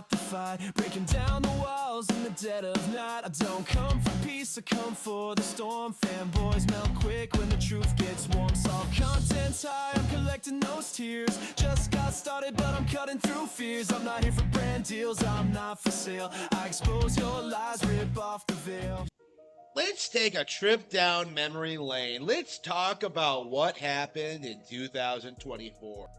start the fight, breaking down the walls in the dead of night. I don't come for peace, I come for the storm. Fanboys melt quick when the truth gets warm. All content's high, I'm collecting those tears. Just got started, but I'm cutting through fears. I'm not here for brand deals, I'm not for sale. I expose your lies, rip off the veil. Let's take a trip down memory lane. Let's talk about what happened in 2024.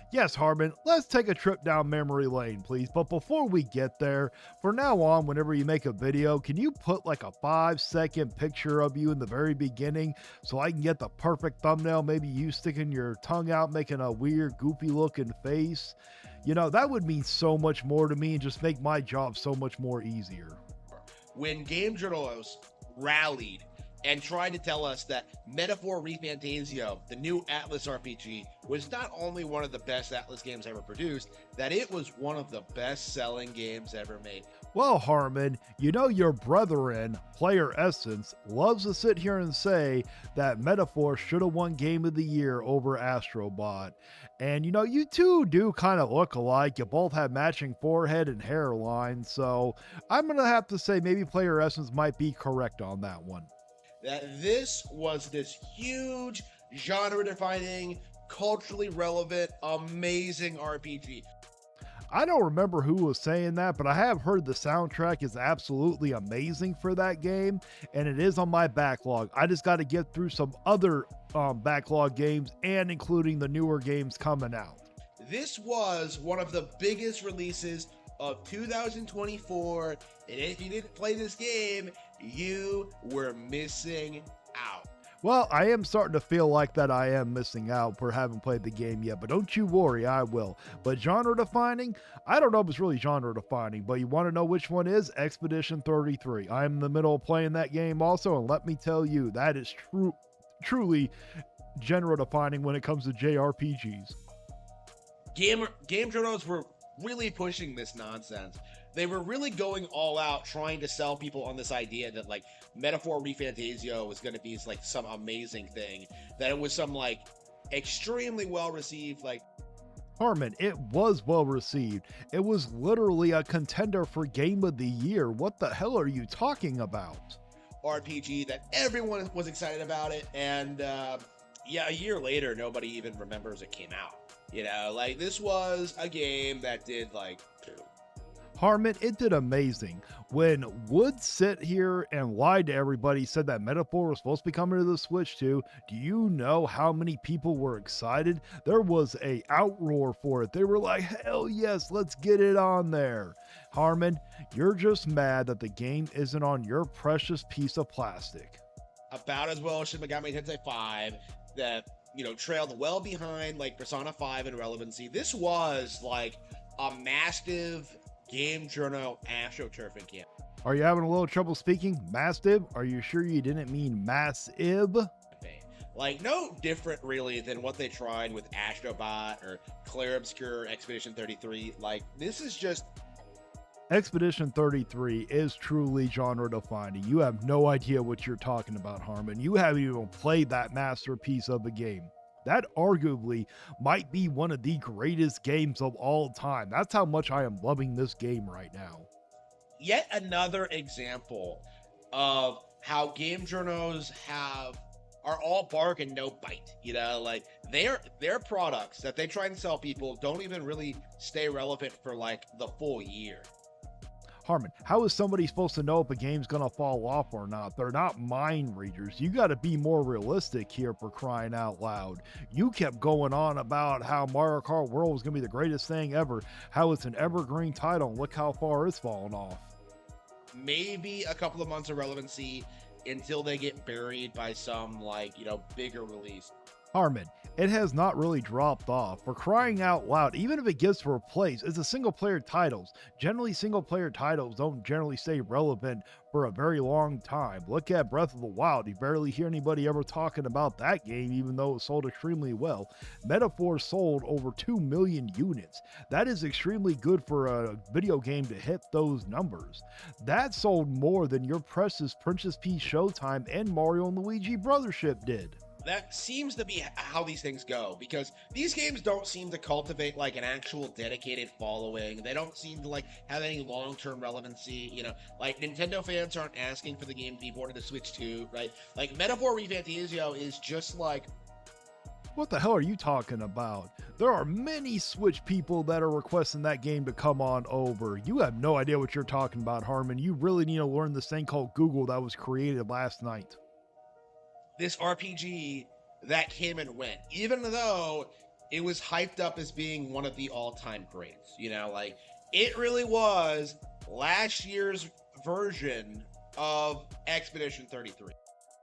Yes, Harmon, let's take a trip down memory lane, please. But before we get there, for now on, whenever you make a video, can you put like a 5-second picture of you in the very beginning so I can get the perfect thumbnail? Maybe you sticking your tongue out, making a weird, goofy looking face. You know, that would mean so much more to me and just make my job so much more easier. When game journalists rallied and tried to tell us that Metaphor ReFantazio, the new Atlas RPG, was not only one of the best Atlas games ever produced, that it was one of the best-selling games ever made. Well, Harmon, you know your brethren, Player Essence, loves to sit here and say that Metaphor should have won Game of the Year over Astrobot. And you know, you two do kind of look alike. You both have matching forehead and hairline, so I'm going to have to say maybe Player Essence might be correct on that one. That this was this huge, genre-defining, culturally relevant, amazing RPG. I don't remember who was saying that, but I have heard the soundtrack is absolutely amazing for that game, and it is on my backlog. I just got to get through some other backlog games, and including the newer games coming out. This was one of the biggest releases of 2024, and if you didn't play this game, you were missing out. Well, I am starting to feel like that I am missing out for having played the game yet, but don't you worry, I will. But genre defining, I don't know if it's really genre defining, but you want to know which one is? Expedition 33. I'm in the middle of playing that game also, and let me tell you, that is truly genre defining when it comes to JRPGs. Game journals were really pushing this nonsense. They were really going all out trying to sell people on this idea that like Metaphor ReFantazio was going to be like some amazing thing, that it was some like extremely well received like Harmon, it was well received. It was literally a contender for Game of the Year. What the hell are you talking about? RPG that everyone was excited about it, and yeah, a year later nobody even remembers it came out. You know, like this was a game that did like Harmon, it did amazing. When Wood sit here and lied to everybody, said that Metaphor was supposed to be coming to the Switch too, do you know how many people were excited? There was a outroar for it. They were like, hell yes, let's get it on there. Harmon, you're just mad that the game isn't on your precious piece of plastic. About as well as Shin Megami Tensei 5, that, you know, trailed well behind like Persona 5 in relevancy. This was like a massive game journal astroturfing camp. Are you having a little trouble speaking? Mastiff? Are you sure you didn't mean massive? Like no different really than what they tried with Astrobot or Clair Obscur Expedition 33. Like this is just Expedition 33 is truly genre defining. You have no idea what you're talking about, Harmon. You haven't even played that masterpiece of a game. That arguably might be one of the greatest games of all time. That's how much I am loving this game right now. Yet another example of how game journals are all bark and no bite. You know, like their products that they try and sell people don't even really stay relevant for like the full year. Harmon, how is somebody supposed to know if a game's gonna fall off or not? They're not mind readers. You gotta be more realistic here, for crying out loud. You kept going on about how Mario Kart World was gonna be the greatest thing ever, how it's an evergreen title, and look how far it's fallen off. Maybe a couple of months of relevancy until they get buried by some like, you know, bigger release. Harmon, it has not really dropped off. For crying out loud, even if it gets replaced, it's a single-player titles. Generally, single-player titles don't generally stay relevant for a very long time. Look at Breath of the Wild. You barely hear anybody ever talking about that game, even though it sold extremely well. Metaphor sold over 2 million units. That is extremely good for a video game to hit those numbers. That sold more than your precious Princess Peach Showtime and Mario and Luigi Brothership did. That seems to be how these things go, because these games don't seem to cultivate like an actual dedicated following. They don't seem to like have any long-term relevancy. You know, like Nintendo fans aren't asking for the game to be ported to Switch 2, right? Like Metaphor ReFantazio is just like, What the hell are you talking about? There are many Switch people that are requesting that game to come on over. You have no idea what you're talking about, Harmon. You really need to learn this thing called Google that was created last night. this RPG that came and went, even though it was hyped up as being one of the all-time greats. You know, like it really was last year's version of Expedition 33.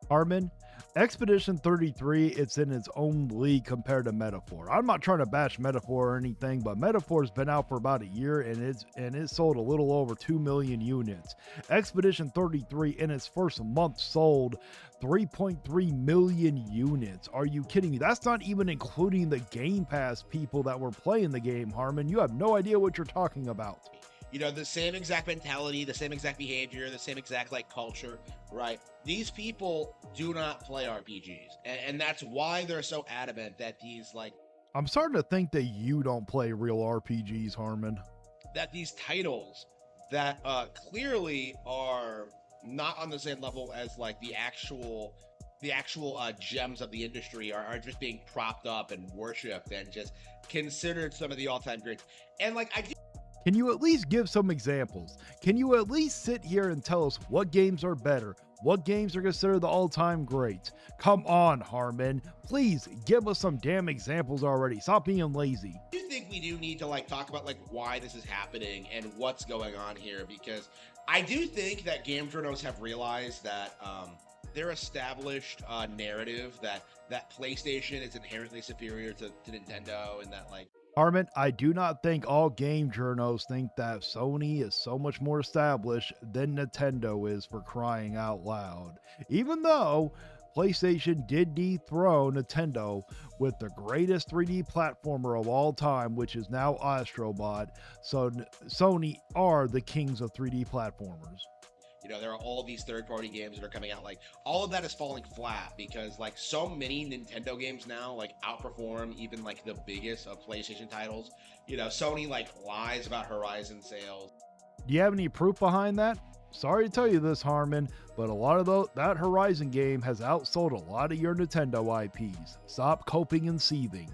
Harmon, Expedition 33, it's in its own league compared to Metaphor. I'm not trying to bash Metaphor or anything, but Metaphor's been out for about a year and it's sold a little over 2 million units. Expedition 33 in its first month sold 3.3 million units. Are you kidding me? That's not even including the Game Pass people that were playing the game, Harmon. You have no idea what you're talking about. You know, the same exact mentality, the same exact behavior, the same exact like culture, right? These people do not play RPGs, and that's why they're so adamant that these like I'm starting to think that you don't play real RPGs, Harmon. that these titles that clearly are not on the same level as like the actual gems of the industry are just being propped up and worshipped and just considered some of the all-time greats. And like Can you at least give some examples? Can you at least sit here and tell us what games are better? What games are considered the all-time greats? Come on, Harmon. Please give us some damn examples already. Stop being lazy. do think we do need to like talk about like why this is happening and what's going on here, because I do think that game journals have realized that their established narrative that PlayStation is inherently superior to Nintendo, and that like Harmon, I do not think all game journos think that Sony is so much more established than Nintendo is, for crying out loud. Even though PlayStation did dethrone Nintendo with the greatest 3D platformer of all time, which is now Astrobot, so Sony are the kings of 3D platformers. you know, there are all these third-party games that are coming out. Like all of that is falling flat because like so many Nintendo games now like outperform even like the biggest of PlayStation titles. You know, Sony like lies about Horizon sales. Do you have any proof behind that? Sorry to tell you this, Harmon, but a lot of that Horizon game has outsold a lot of your Nintendo IPs. Stop coping and seething.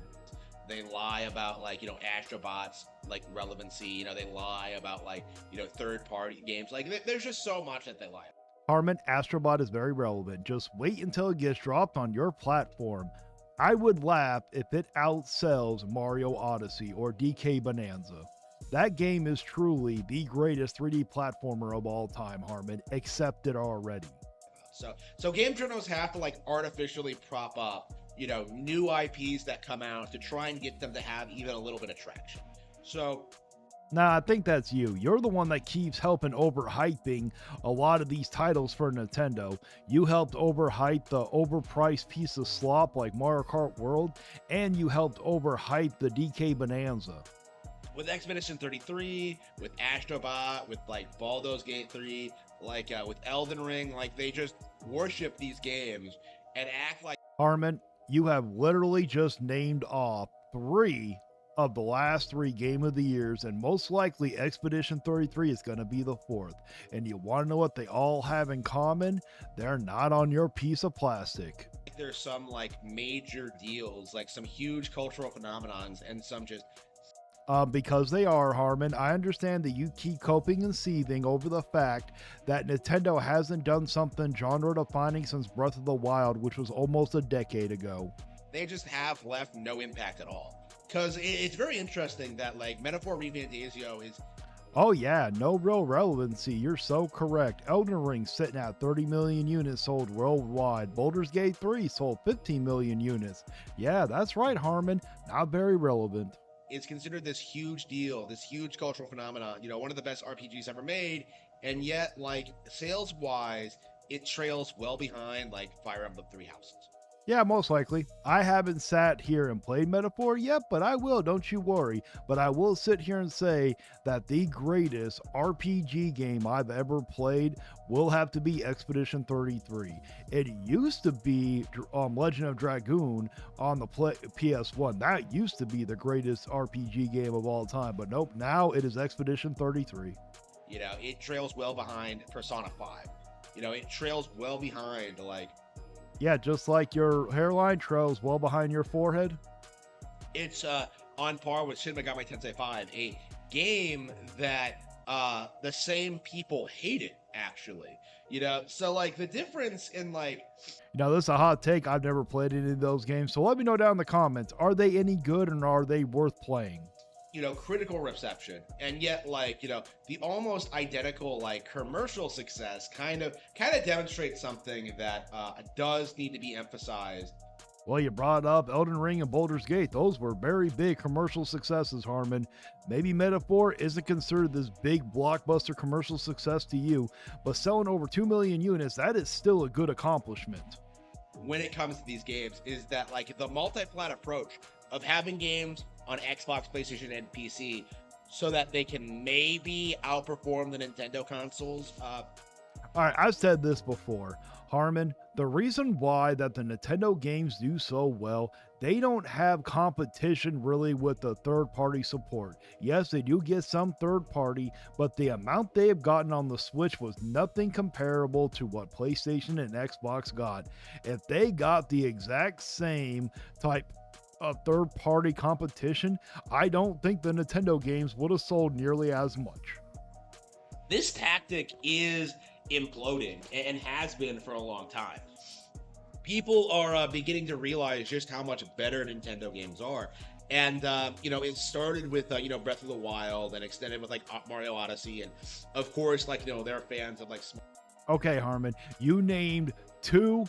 They lie about like, you know, Astrobot's like relevancy. You know, they lie about like, you know, third-party games. Like there's just so much that they lie about. Harmon, Astrobot is very relevant. Just wait until it gets dropped on your platform. I would laugh if it outsells Mario Odyssey or DK Bonanza. That game is truly the greatest 3D platformer of all time, Harmon. Accept it already. So game journals have to like artificially prop up, you know, new IPs that come out to try and get them to have even a little bit of traction. So Nah, I think that's you. You're the one that keeps helping overhyping a lot of these titles for Nintendo. You helped overhype the overpriced piece of slop like Mario Kart World, and you helped overhype the DK Bonanza. with Expedition 33, with Astrobot, with like Baldur's Gate 3, like with Elden Ring, like they just worship these games and act like Harmon, you have literally just named off 3 of the last 3 Game of the Years, and most likely Expedition 33 is going to be the 4th. And you want to know what they all have in common? They're not on your piece of plastic. there's some like major deals, like some huge cultural phenomenons, and some just Because they are, Harmon. I understand that you keep coping and seething over the fact that Nintendo hasn't done something genre-defining since Breath of the Wild, which was almost a decade ago. they just have left no impact at all. Because it's very interesting that like Metaphor ReFantazio is Oh yeah, no real relevancy. You're so correct. Elden Ring sitting at 30 million units sold worldwide. Baldur's Gate 3 sold 15 million units. Yeah, that's right, Harmon. Not very relevant. is considered this huge deal, this huge cultural phenomenon, you know, one of the best RPGs ever made, and yet like sales wise it trails well behind like Fire Emblem Three Houses. Yeah, most likely. I haven't sat here and played Metaphor yet, but I will, don't you worry. But I will sit here and say that the greatest RPG game I've ever played will have to be Expedition 33. It used to be Legend of Dragoon on the PS1. That used to be the greatest RPG game of all time, but nope, now it is Expedition 33. You know, it trails well behind Persona 5. You know, it trails well behind, like, Yeah, just like your hairline trails well behind your forehead. it's on par with Shin Megami Tensei 5, a game that the same people hated, actually. You know, so like the difference in like, You know, this is a hot take. I've never played any of those games. So let me know down in the comments. Are they any good and are they worth playing? you know, critical reception, and yet like, you know, the almost identical like commercial success kind of demonstrates something that does need to be emphasized. Well, you brought up Elden Ring and Baldur's Gate. Those were very big commercial successes, Harmon. Maybe Metaphor isn't considered this big blockbuster commercial success to you, but selling over 2 million units, that is still a good accomplishment. When it comes to these games is that like the multi-plat approach of having games on Xbox, PlayStation, and PC so that they can maybe outperform the Nintendo consoles. All right, I've said this before. Harmon, the reason why that the Nintendo games do so well, they don't have competition really with the third-party support. Yes, they do get some third-party, but the amount they have gotten on the Switch was nothing comparable to what PlayStation and Xbox got. If they got the exact same type of third-party competition, I don't think the Nintendo games would have sold nearly as much. This tactic is imploding and has been for a long time. People are beginning to realize just how much better Nintendo games are. And, you know, it started with, you know, Breath of the Wild and extended with like Mario Odyssey. And of course, like, you know, they're fans of like. Okay, Harmon, you named two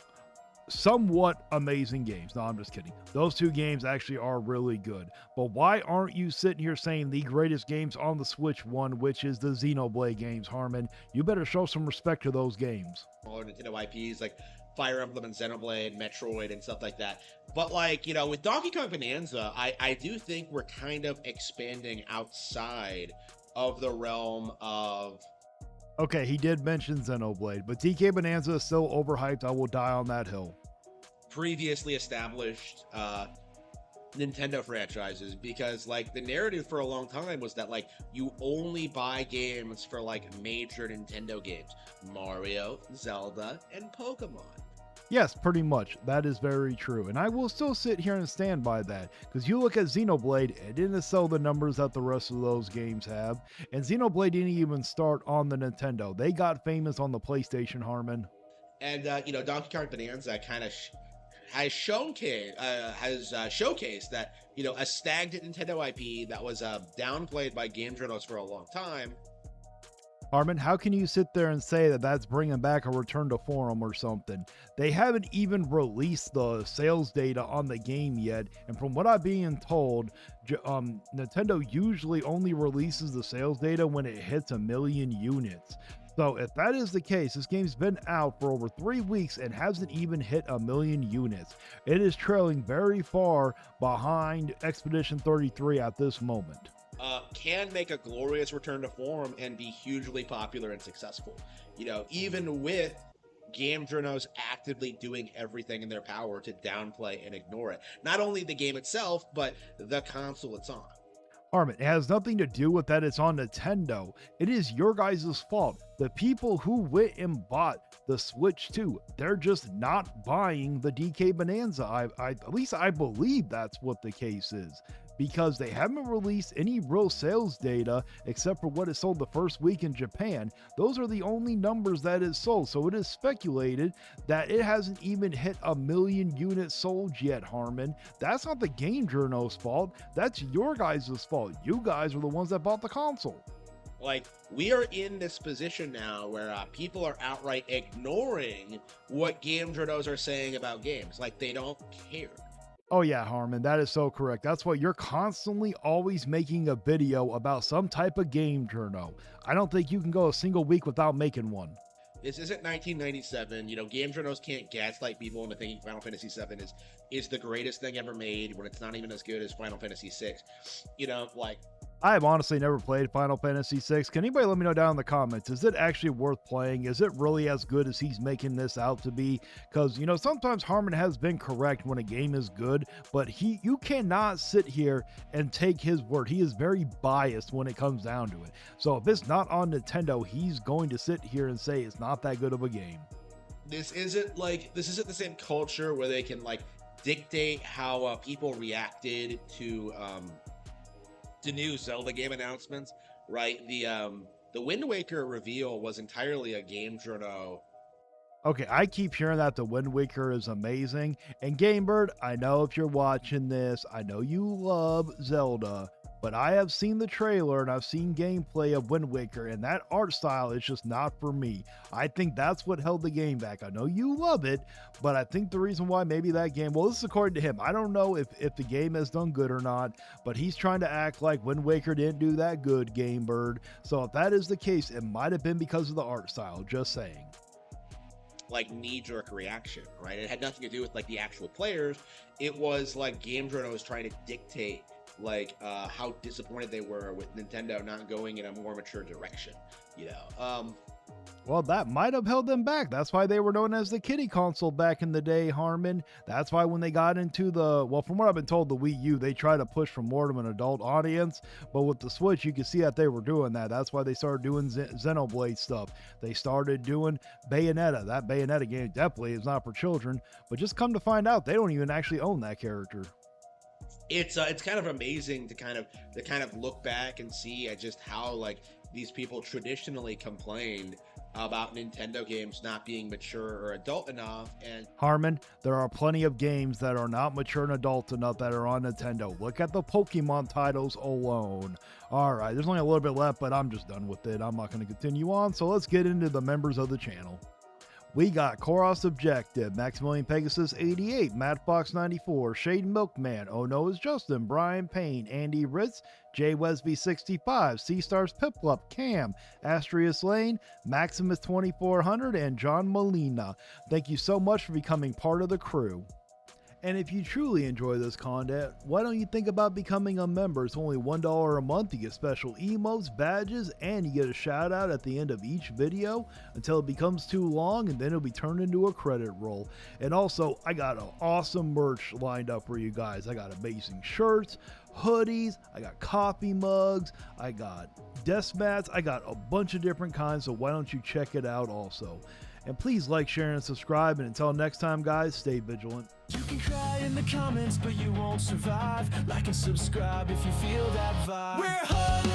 somewhat amazing games. No, I'm just kidding. Those two games actually are really good. But why aren't you sitting here saying the greatest games on the Switch one, which is the Xenoblade games, Harmon? You better show some respect to those games. Smaller Nintendo IPs like Fire Emblem and Xenoblade, Metroid, and stuff like that. But like, you know, with Donkey Kong Bonanza, I do think we're kind of expanding outside of the realm of. Okay, he did mention Xenoblade, but DK Bonanza is still overhyped. I will die on that hill. Previously established Nintendo franchises, because like the narrative for a long time was that like you only buy games for like major Nintendo games, Mario, Zelda, and Pokemon. Yes, pretty much. That is very true. And I will still sit here and stand by that. Because you look at Xenoblade, it didn't sell the numbers that the rest of those games have. And Xenoblade didn't even start on the Nintendo. They got famous on the PlayStation, Harmon. And, you know, Donkey Kong Bonanza kind of has showcased that, you know, a stagnant Nintendo IP that was downplayed by game journalists for a long time. Harmon, how can you sit there and say that that's bringing back a return to form or something? They haven't even released the sales data on the game yet, and from what I'm being told, Nintendo usually only releases the sales data when it hits 1 million units. So if that is the case, this game's been out for over 3 weeks and hasn't even hit 1 million units. It is trailing very far behind Expedition 33 at this moment. Can make a glorious return to form and be hugely popular and successful. You know, even with game journos actively doing everything in their power to downplay and ignore it. Not only the game itself, but the console it's on. Harmon, it has nothing to do with that it's on Nintendo. It is your guys' fault. The people who went and bought the Switch 2, they're just not buying the DK Bonanza. At least I believe that's what the case is. Because they haven't released any real sales data except for what it sold the first week in Japan. Those are the only numbers that it sold. So it is speculated that it hasn't even hit 1 million units sold yet, Harmon. That's not the game journo's fault. That's your guys' fault. You guys are the ones that bought the console. Like, we are in this position now where people are outright ignoring what game journos are saying about games. Like, they don't care. Oh yeah, Harmon, that is so correct. That's why you're constantly always making a video about some type of game journal. I don't think you can go a single week without making one. This isn't 1997. You know, game journals can't gaslight people into thinking Final Fantasy VII is the greatest thing ever made when it's not even as good as Final Fantasy VI. You know, like, I have honestly never played Final Fantasy VI. Can anybody let me know down in the comments? Is it actually worth playing? Is it really as good as he's making this out to be? Because, you know, sometimes Harmon has been correct when a game is good, but you cannot sit here and take his word. He is very biased when it comes down to it. So if it's not on Nintendo, he's going to sit here and say it's not that good of a game. this isn't the same culture where they can like dictate how people reacted to new Zelda game announcements, right? The Wind Waker reveal was entirely a game journal. Okay, I keep hearing that the Wind Waker is amazing. And Gamebird, I know if you're watching this, I know you love Zelda, but I have seen the trailer and I've seen gameplay of Wind Waker, and that art style is just not for me. I think that's what held the game back. I know you love it, but I think the reason why maybe that game, well, this is according to him. I don't know if the game has done good or not, but he's trying to act like Wind Waker didn't do that good, Gamebird. So if that is the case, it might have been because of the art style, just saying. Like knee-jerk reaction, right? It had nothing to do with like the actual players. It was like Game Journal was trying to dictate like how disappointed they were with Nintendo not going in a more mature direction, you know. Well, that might have held them back. That's why they were known as the kiddie console back in the day, Harmon. That's why when they got into well, from what I've been told, the Wii U, they tried to push for more of an adult audience. But with the Switch, you can see that they were doing that. That's why they started doing Xenoblade stuff. They started doing Bayonetta. That Bayonetta game definitely is not for children. But just come to find out, they don't even actually own that character. It's kind of amazing to kind of look back and see at just how like these people traditionally complained about Nintendo games not being mature or adult enough. And Harmon, there are plenty of games that are not mature and adult enough that are on Nintendo. Look at the Pokemon titles alone. All right, there's only a little bit left, but I'm just done with it. I'm not going to continue on, so let's get into the members of the channel. We got GaraOfTheRage, Maximilian Pegasus 88, Mattfox 94, Shade Milkman, Oh No Is Justin, Brian Payne, Andy Ritz, Jay Wesby 65, Sea Stars Piplup, Cam, Astrius Lane, Maximus 2400, and John Molina. Thank you so much for becoming part of the crew. And if you truly enjoy this content, why don't you think about becoming a member? It's only $1 a month. You get special emotes, badges, and you get a shout out at the end of each video until it becomes too long, and then it'll be turned into a credit roll. And also, I got an awesome merch lined up for you guys. I got amazing shirts, hoodies, I got coffee mugs, I got desk mats, I got a bunch of different kinds, so why don't you check it out also. And please like, share, and subscribe. And until next time, guys, stay vigilant. You can cry in the comments, but you won't survive. Like and subscribe if you feel that vibe. We're